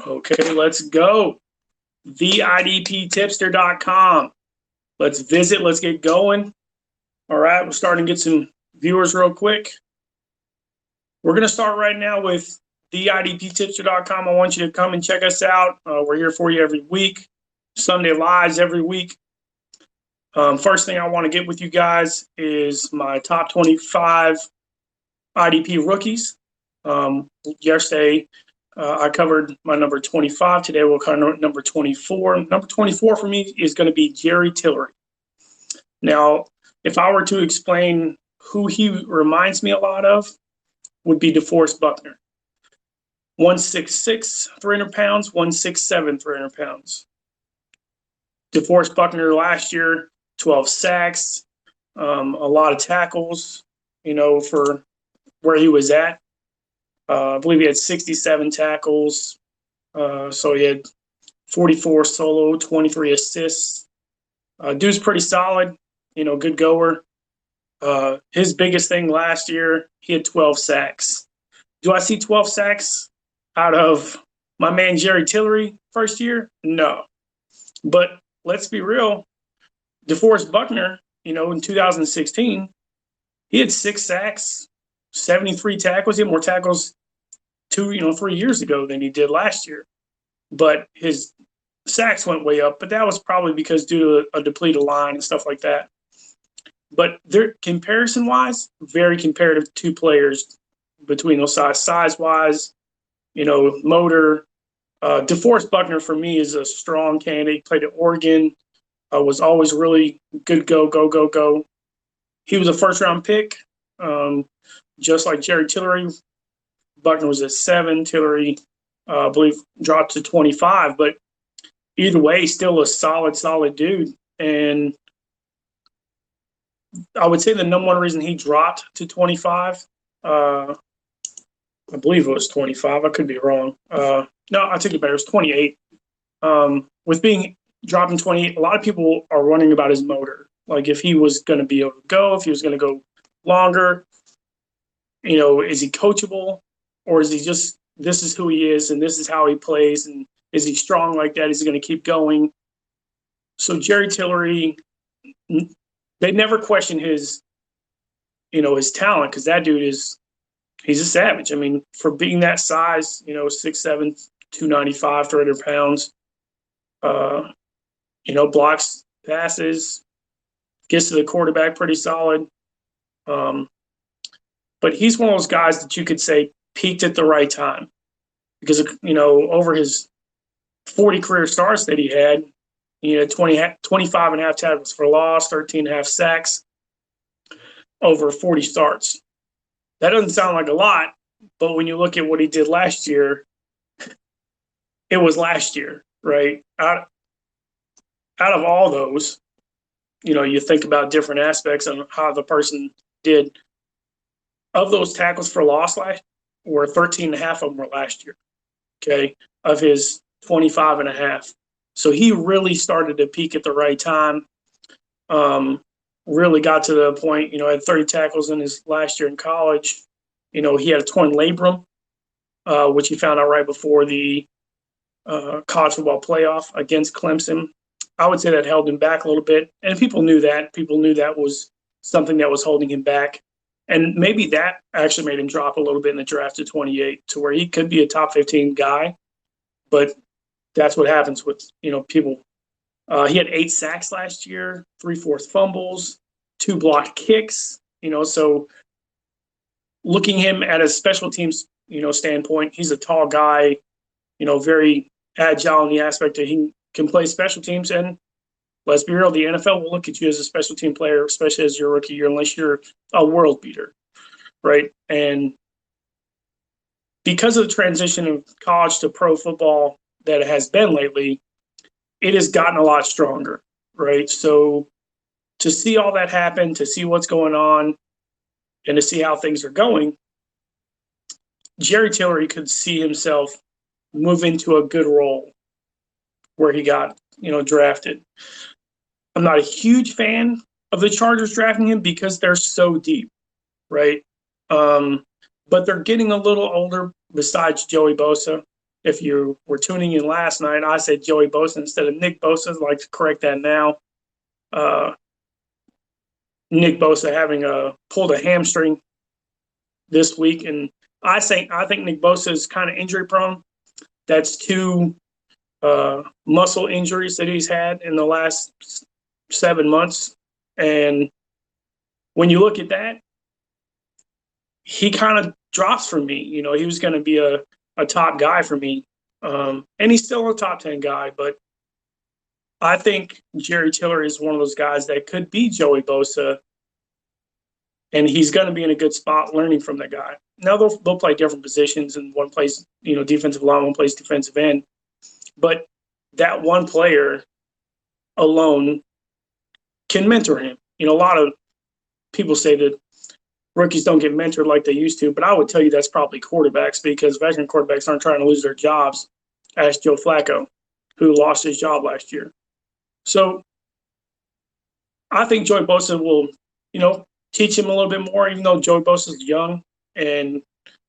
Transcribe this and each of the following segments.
Okay, let's go. TheIDPtipster.com. Let's visit. Let's get going. All right, we're starting to get some viewers real quick. We're going to start right now with TheIDPtipster.com. I want you to come and check us out. We're here for you every week. Sunday lives every week. First thing I want to get with you guys is my top 25 IDP rookies. Yesterday, I covered my number 25. Today, we'll cover number 24. Number 24 for me is going to be Jerry Tillery. Now, if I were to explain who he reminds me a lot of, would be DeForest Buckner. 166, 300 pounds, 167, 300 pounds. DeForest Buckner last year, 12 sacks, a lot of tackles, for where he was at. I believe he had 67 tackles. So he had 44 solo, 23 assists. Dude's pretty solid, good goer. His biggest thing last year, he had 12 sacks. Do I see 12 sacks out of my man Jerry Tillery first year? No. But let's be real. DeForest Buckner, in 2016, he had 6 sacks, 73 tackles. He had more tackles 3 years ago than he did last year. But his sacks went way up. But that was probably because due to a depleted line and stuff like that. But they're comparison-wise, very comparative two players between those sides. Size-wise, motor. DeForest Buckner, for me, is a strong candidate. Played at Oregon. Was always really good go. He was a first-round pick, just like Jerry Tillery. Buckner was at 7. Tillery, I believe, dropped to 25. But either way, still a solid dude. And I would say the number one reason he dropped to 25, I believe it was 25. I could be wrong. No, I take it back. It was 28. With being dropping 28, a lot of people are wondering about his motor. Like if he was going to be able to go, if he was going to go longer, is he coachable? Or is he just, this is who he is and this is how he plays? And is he strong like that? Is he going to keep going? So Jerry Tillery, they never question his, his talent because that dude he's a savage. I mean, for being that size, 6'7", 295, 300 pounds, blocks passes, gets to the quarterback pretty solid. But he's one of those guys that you could say peaked at the right time because, over his 40 career starts that he had 25 and a half tackles for loss, 13 and a half sacks, over 40 starts. That doesn't sound like a lot, but when you look at what he did last year, it was last year, right? Out of all those, you think about different aspects and how the person did. Of those tackles for loss last were 13 and a half of them were last year, okay, of his 25 and a half. So he really started to peak at the right time. Really got to the point, had 30 tackles in his last year in college. He had a torn labrum, which he found out right before the college football playoff against Clemson. I would say that held him back a little bit. And people knew that. People knew that was something that was holding him back. And maybe that actually made him drop a little bit in the draft to 28 to where he could be a top 15 guy. But that's what happens with, people. He had 8 sacks last year, 3 forced fumbles, 2 blocked kicks, so looking him at a special teams, standpoint, he's a tall guy, very agile in the aspect that he can play special teams. And let's be real, the NFL will look at you as a special team player, especially as your rookie year, unless you're a world beater, right? And because of the transition of college to pro football that it has been lately, it has gotten a lot stronger, right? So to see all that happen, to see what's going on, and to see how things are going, Jerry Tillery could see himself move into a good role where he got, drafted. I'm not a huge fan of the Chargers drafting him because they're so deep, right? But they're getting a little older besides Joey Bosa. if you were tuning in last night, I said Joey Bosa instead of Nick Bosa. I'd like to correct that now. Nick Bosa having pulled a hamstring this week, and I think Nick Bosa is kind of injury prone. That's two muscle injuries that he's had in the last 7 months, and when you look at that, he kind of drops for me. You know, he was going to be a top guy for me, and he's still a top 10 guy, but I think Jerry Tillery is one of those guys that could be Joey Bosa, and he's going to be in a good spot learning from that guy. Now they'll play different positions, and one plays, you know, defensive line, one plays defensive end, but that one player alone can mentor him. You know, a lot of people say that rookies don't get mentored like they used to, but I would tell you that's probably quarterbacks, because veteran quarterbacks aren't trying to lose their jobs. Ask Joe Flacco, who lost his job last year. So I think Joey Bosa will, you know, teach him a little bit more, even though Joey Bosa is young and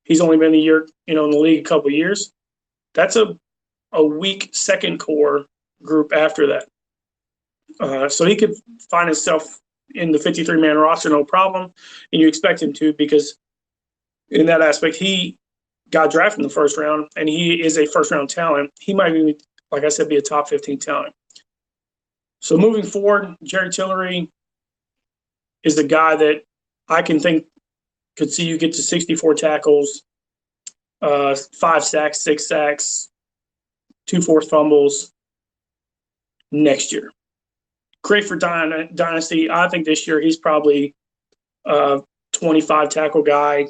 he's only been a year, you know, in the league a couple of years. That's a weak second core group after that. So he could find himself in the 53-man roster, no problem. And you expect him to, because in that aspect, he got drafted in the first round, and he is a first-round talent. He might even, like I said, be a top 15 talent. So moving forward, Jerry Tillery is the guy that I can think could see you get to 64 tackles, 5 sacks, 6 sacks, 2 forced fumbles next year. Great for Dynasty. I think this year he's probably 25 tackle guy,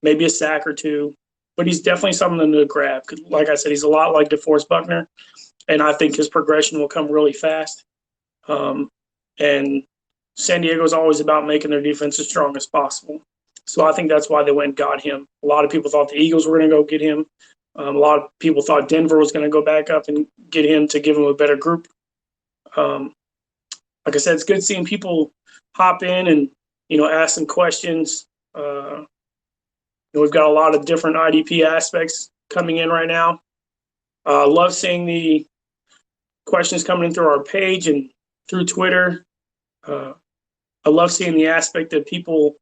maybe a sack or 2, but he's definitely something to grab. Like I said, he's a lot like DeForest Buckner, and I think his progression will come really fast. And San Diego's always about making their defense as strong as possible. So I think that's why they went and got him. A lot of people thought the Eagles were going to go get him. A lot of people thought Denver was going to go back up and get him to give him a better group. Like I said, it's good seeing people hop in and, you know, ask some questions. You know, we've got a lot of different IDP aspects coming in right now. Love seeing the questions coming in through our page and through Twitter. I love seeing the aspect of people,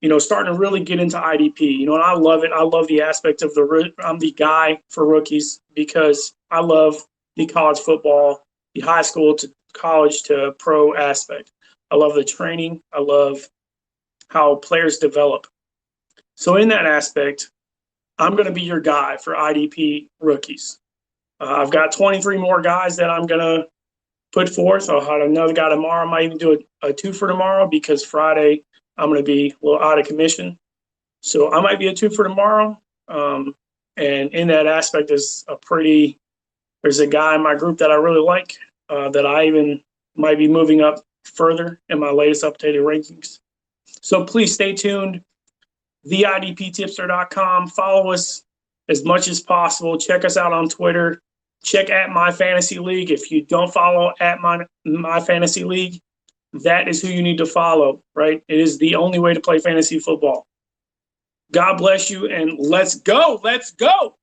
you know, starting to really get into IDP. You know, and I love it. I love the aspect of I'm the guy for rookies, because I love the college football, the high school to college to pro aspect. I love the training. I love how players develop. So in that aspect, I'm going to be your guy for IDP rookies. I've got 23 more guys that I'm going to put forth. I'll have another guy tomorrow. I might even do a 2 for tomorrow, because Friday I'm going to be a little out of commission. So I might be a 2 for tomorrow. And in that aspect, there's a guy in my group that I really like, that I even might be moving up further in my latest updated rankings. So please stay tuned. theidptipster.com. Follow us as much as possible. Check us out on Twitter. Check at My Fantasy League. If you don't follow at My Fantasy League, that is who you need to follow, right? It is the only way to play fantasy football. God bless you, and let's go. Let's go.